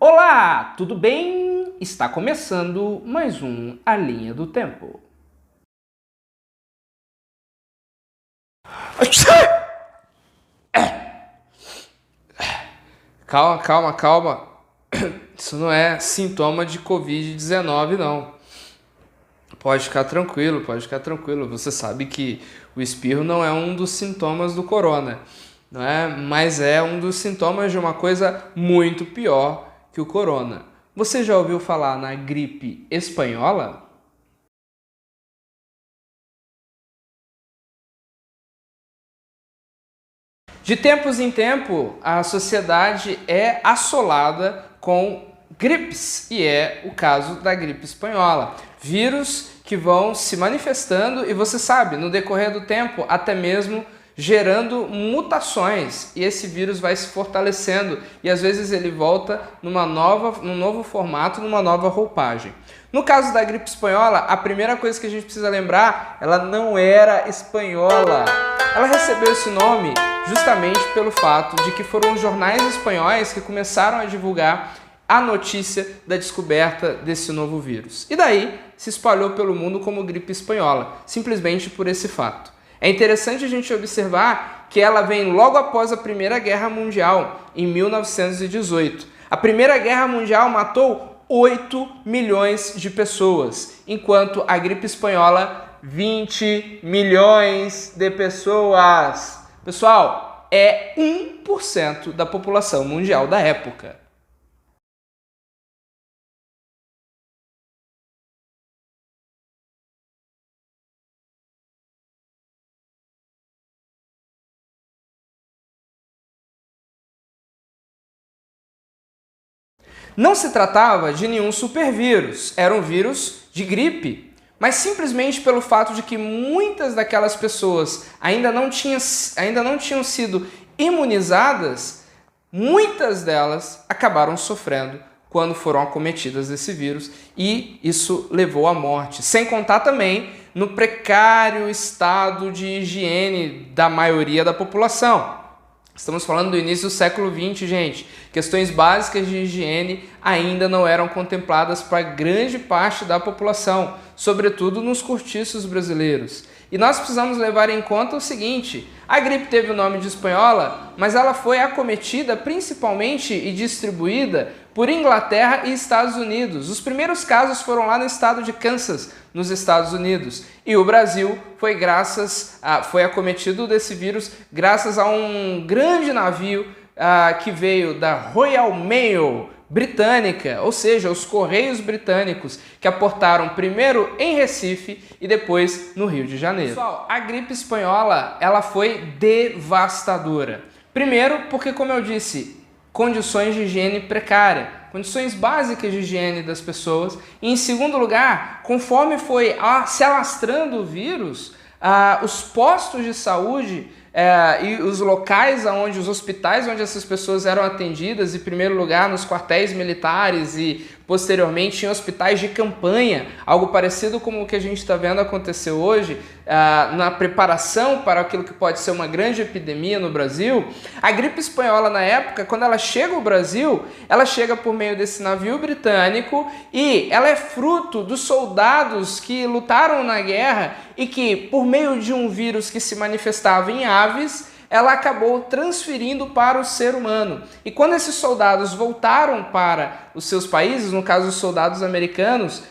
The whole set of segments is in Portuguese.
Olá, tudo bem? Está começando mais um A Linha do Tempo. Calma. Isso não é sintoma de Covid-19, não. Pode ficar tranquilo. Você sabe que o espirro não é um dos sintomas do corona, não é? Mas é um dos sintomas de uma coisa muito pior que o corona. Você já ouviu falar na gripe espanhola? De tempos em tempo, a sociedade é assolada com gripes, e é o caso da gripe espanhola. Vírus que vão se manifestando e você sabe, no decorrer do tempo, até mesmo gerando mutações, e esse vírus vai se fortalecendo e às vezes ele volta num novo formato, numa nova roupagem. No caso da gripe espanhola, a primeira coisa que a gente precisa lembrar, ela não era espanhola. Ela recebeu esse nome justamente pelo fato de que foram os jornais espanhóis que começaram a divulgar a notícia da descoberta desse novo vírus. E daí se espalhou pelo mundo como gripe espanhola, simplesmente por esse fato. É interessante a gente observar que ela vem logo após a Primeira Guerra Mundial, em 1918. A Primeira Guerra Mundial matou 8 milhões de pessoas, enquanto a gripe espanhola, 20 milhões de pessoas. Pessoal, é 1% da população mundial da época. Não se tratava de nenhum supervírus, era um vírus de gripe, mas simplesmente pelo fato de que muitas daquelas pessoas ainda não tinham sido imunizadas, muitas delas acabaram sofrendo quando foram acometidas desse vírus e isso levou à morte. Sem contar também no precário estado de higiene da maioria da população. Estamos falando do início do século XX, gente. Questões básicas de higiene ainda não eram contempladas para grande parte da população, sobretudo nos cortiços brasileiros. E nós precisamos levar em conta o seguinte: a gripe teve o nome de espanhola, mas ela foi acometida principalmente e distribuída por Inglaterra e Estados Unidos. Os primeiros casos foram lá no estado de Kansas, nos Estados Unidos. E o Brasil foi acometido desse vírus graças a um grande navio que veio da Royal Mail britânica, ou seja, os Correios britânicos, que aportaram primeiro em Recife e depois no Rio de Janeiro. Pessoal, a gripe espanhola ela foi devastadora. Primeiro porque, como eu disse, condições de higiene precária, condições básicas de higiene das pessoas. E em segundo lugar, conforme foi se alastrando o vírus, os postos de saúde e os locais os hospitais onde essas pessoas eram atendidas, em primeiro lugar nos quartéis militares e posteriormente em hospitais de campanha, algo parecido com o que a gente está vendo acontecer hoje, na preparação para aquilo que pode ser uma grande epidemia no Brasil. A gripe espanhola na época, quando ela chega ao Brasil, ela chega por meio desse navio britânico e ela é fruto dos soldados que lutaram na guerra e que, por meio de um vírus que se manifestava em aves, ela acabou transferindo para o ser humano. E quando esses soldados voltaram para os seus países, no caso os soldados americanos,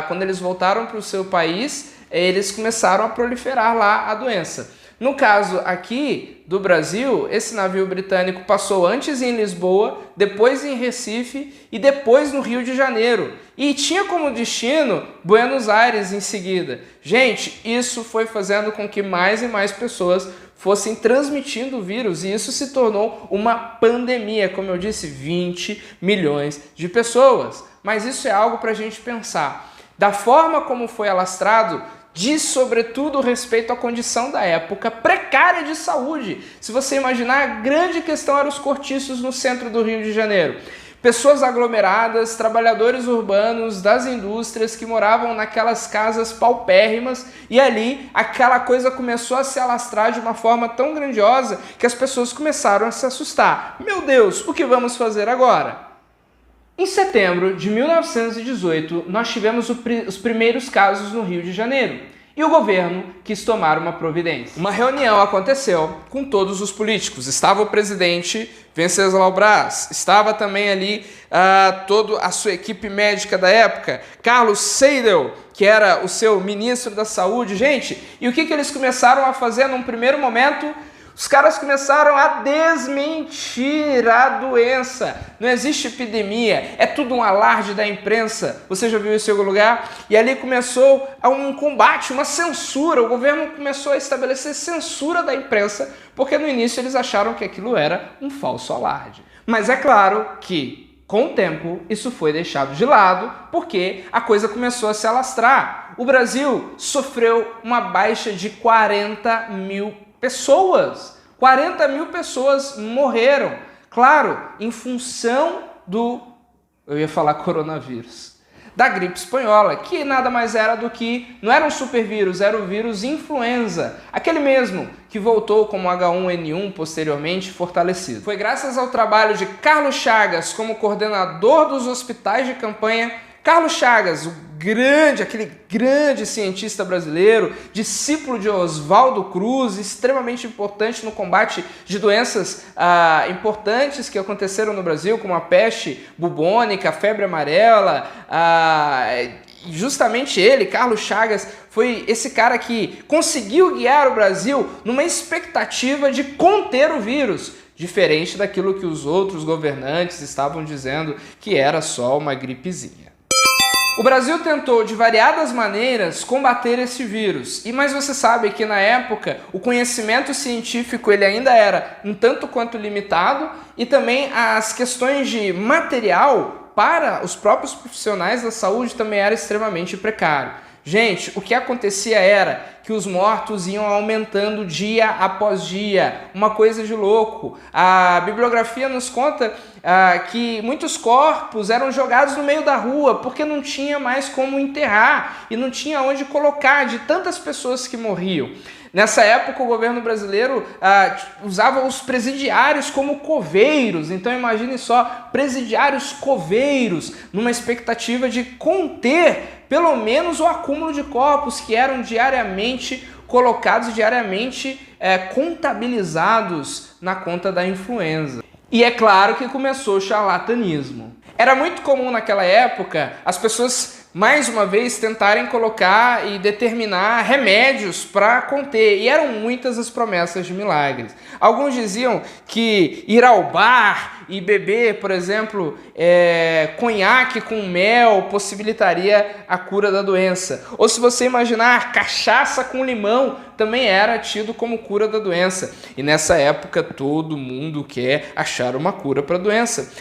quando eles voltaram para o seu país, eles começaram a proliferar lá a doença. No caso aqui do Brasil, esse navio britânico passou antes em Lisboa, depois em Recife e depois no Rio de Janeiro. E tinha como destino Buenos Aires em seguida. Gente, isso foi fazendo com que mais e mais pessoas fossem transmitindo o vírus e isso se tornou uma pandemia, como eu disse, 20 milhões de pessoas. Mas isso é algo para a gente pensar. Da forma como foi alastrado, diz sobretudo respeito à condição da época precária de saúde. Se você imaginar, a grande questão eram os cortiços no centro do Rio de Janeiro. Pessoas aglomeradas, trabalhadores urbanos das indústrias que moravam naquelas casas paupérrimas e ali aquela coisa começou a se alastrar de uma forma tão grandiosa que as pessoas começaram a se assustar. Meu Deus, o que vamos fazer agora? Em setembro de 1918, nós tivemos os primeiros casos no Rio de Janeiro e o governo quis tomar uma providência. Uma reunião aconteceu com todos os políticos. Estava o presidente Venceslau Braz, estava também ali toda a sua equipe médica da época, Carlos Seidel, que era o seu ministro da saúde. Gente, e o que eles começaram a fazer num primeiro momento? Os caras começaram a desmentir a doença. Não existe epidemia, é tudo um alarde da imprensa. Você já viu isso em algum lugar? E ali começou um combate, uma censura. O governo começou a estabelecer censura da imprensa, porque no início eles acharam que aquilo era um falso alarde. Mas é claro que, com o tempo, isso foi deixado de lado, porque a coisa começou a se alastrar. O Brasil sofreu uma baixa de 40 mil pessoas. 40 mil pessoas morreram, claro, em função eu ia falar coronavírus, da gripe espanhola, que nada mais era do que, não era um supervírus, era o vírus influenza, aquele mesmo que voltou como H1N1 posteriormente fortalecido. Foi graças ao trabalho de Carlos Chagas como coordenador dos hospitais de campanha. Carlos Chagas, aquele grande cientista brasileiro, discípulo de Oswaldo Cruz, extremamente importante no combate de doenças importantes que aconteceram no Brasil, como a peste bubônica, a febre amarela. Justamente ele, Carlos Chagas, foi esse cara que conseguiu guiar o Brasil numa expectativa de conter o vírus, diferente daquilo que os outros governantes estavam dizendo que era só uma gripezinha. O Brasil tentou de variadas maneiras combater esse vírus, mas você sabe que na época o conhecimento científico ele ainda era um tanto quanto limitado e também as questões de material para os próprios profissionais da saúde também era extremamente precário. Gente, o que acontecia era que os mortos iam aumentando dia após dia, uma coisa de louco. A bibliografia nos conta que muitos corpos eram jogados no meio da rua porque não tinha mais como enterrar e não tinha onde colocar de tantas pessoas que morriam. Nessa época, o governo brasileiro usava os presidiários como coveiros. Então, imagine só, presidiários coveiros, numa expectativa de conter, pelo menos, o acúmulo de corpos que eram diariamente colocados, diariamente contabilizados na conta da influenza. E é claro que começou o charlatanismo. Era muito comum naquela época as pessoas, mais uma vez, tentarem colocar e determinar remédios para conter. E eram muitas as promessas de milagres. Alguns diziam que ir ao bar e beber, por exemplo, conhaque com mel possibilitaria a cura da doença. Ou se você imaginar, cachaça com limão também era tido como cura da doença. E nessa época todo mundo quer achar uma cura para a doença.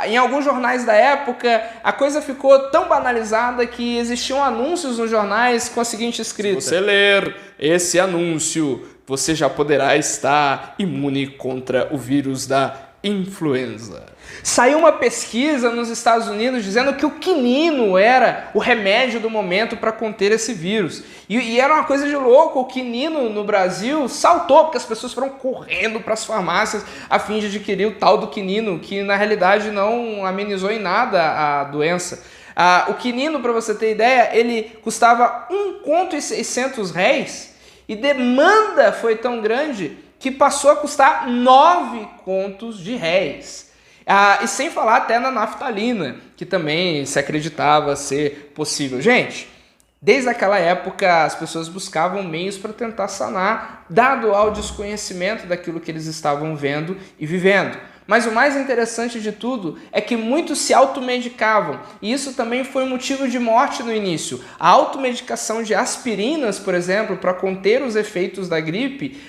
Em alguns jornais da época, a coisa ficou tão banalizada que existiam anúncios nos jornais com a seguinte escrita: se você ler esse anúncio, você já poderá estar imune contra o vírus da influenza. Saiu uma pesquisa nos Estados Unidos dizendo que o quinino era o remédio do momento para conter esse vírus. E era uma coisa de louco, o quinino no Brasil saltou, porque as pessoas foram correndo para as farmácias a fim de adquirir o tal do quinino, que na realidade não amenizou em nada a doença. O quinino, para você ter ideia, ele custava R$1,600 e demanda foi tão grande que passou a custar R$9. E sem falar até na naftalina, que também se acreditava ser possível. Gente, desde aquela época as pessoas buscavam meios para tentar sanar, dado ao desconhecimento daquilo que eles estavam vendo e vivendo. Mas o mais interessante de tudo é que muitos se automedicavam, e isso também foi motivo de morte no início. A automedicação de aspirinas, por exemplo, para conter os efeitos da gripe,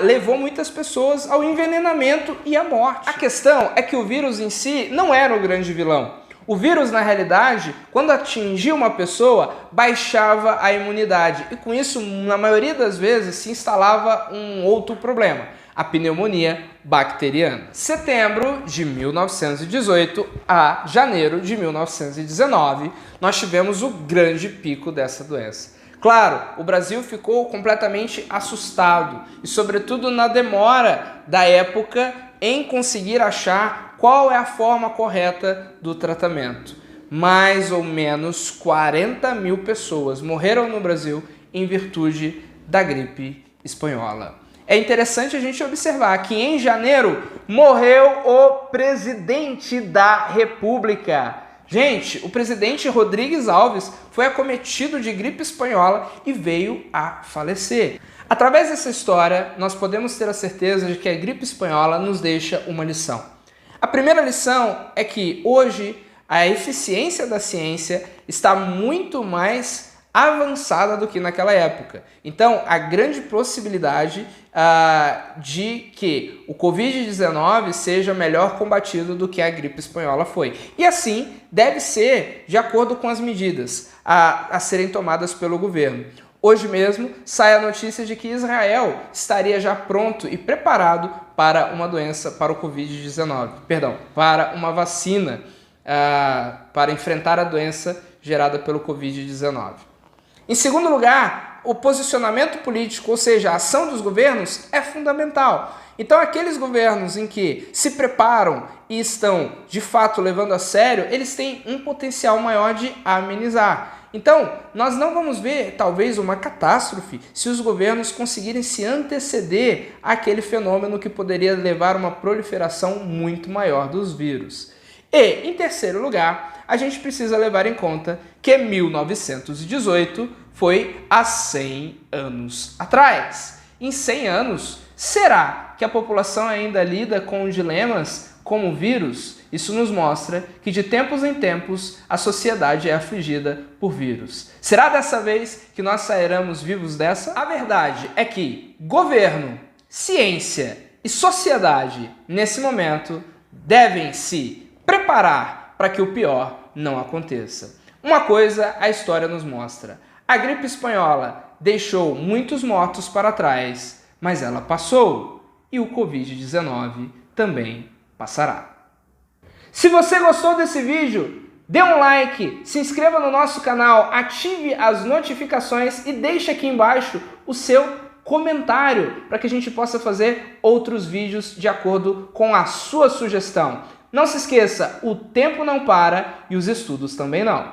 levou muitas pessoas ao envenenamento e à morte. A questão é que o vírus em si não era o grande vilão. O vírus, na realidade, quando atingia uma pessoa, baixava a imunidade, e com isso, na maioria das vezes, se instalava um outro problema: a pneumonia bacteriana. Setembro de 1918 a janeiro de 1919, nós tivemos o grande pico dessa doença. Claro, o Brasil ficou completamente assustado, e sobretudo na demora da época em conseguir achar qual é a forma correta do tratamento. Mais ou menos 40 mil pessoas morreram no Brasil em virtude da gripe espanhola. É interessante a gente observar que em janeiro morreu o presidente da República. Gente, o presidente Rodrigues Alves foi acometido de gripe espanhola e veio a falecer. Através dessa história, nós podemos ter a certeza de que a gripe espanhola nos deixa uma lição. A primeira lição é que hoje a eficiência da ciência está muito mais avançada do que naquela época. Então, a grande possibilidade de que o Covid-19 seja melhor combatido do que a gripe espanhola foi. E assim, deve ser de acordo com as medidas a serem tomadas pelo governo. Hoje mesmo sai a notícia de que Israel estaria já pronto e preparado para uma doença, para o Covid-19, para uma vacina para enfrentar a doença gerada pelo Covid-19. Em segundo lugar, o posicionamento político, ou seja, a ação dos governos, é fundamental. Então, aqueles governos em que se preparam e estão, de fato, levando a sério, eles têm um potencial maior de amenizar. Então, nós não vamos ver, talvez, uma catástrofe se os governos conseguirem se anteceder àquele fenômeno que poderia levar a uma proliferação muito maior dos vírus. E, em terceiro lugar, a gente precisa levar em conta que 1918 foi há 100 anos atrás. Em 100 anos, será que a população ainda lida com dilemas como o vírus? Isso nos mostra que de tempos em tempos a sociedade é afligida por vírus. Será dessa vez que nós sairemos vivos dessa? A verdade é que governo, ciência e sociedade, nesse momento, devem se preparar para que o pior não aconteça. Uma coisa a história nos mostra: a gripe espanhola deixou muitos mortos para trás, mas ela passou e o Covid-19 também passará. Se você gostou desse vídeo, dê um like, se inscreva no nosso canal, ative as notificações e deixe aqui embaixo o seu comentário para que a gente possa fazer outros vídeos de acordo com a sua sugestão. Não se esqueça, o tempo não para e os estudos também não.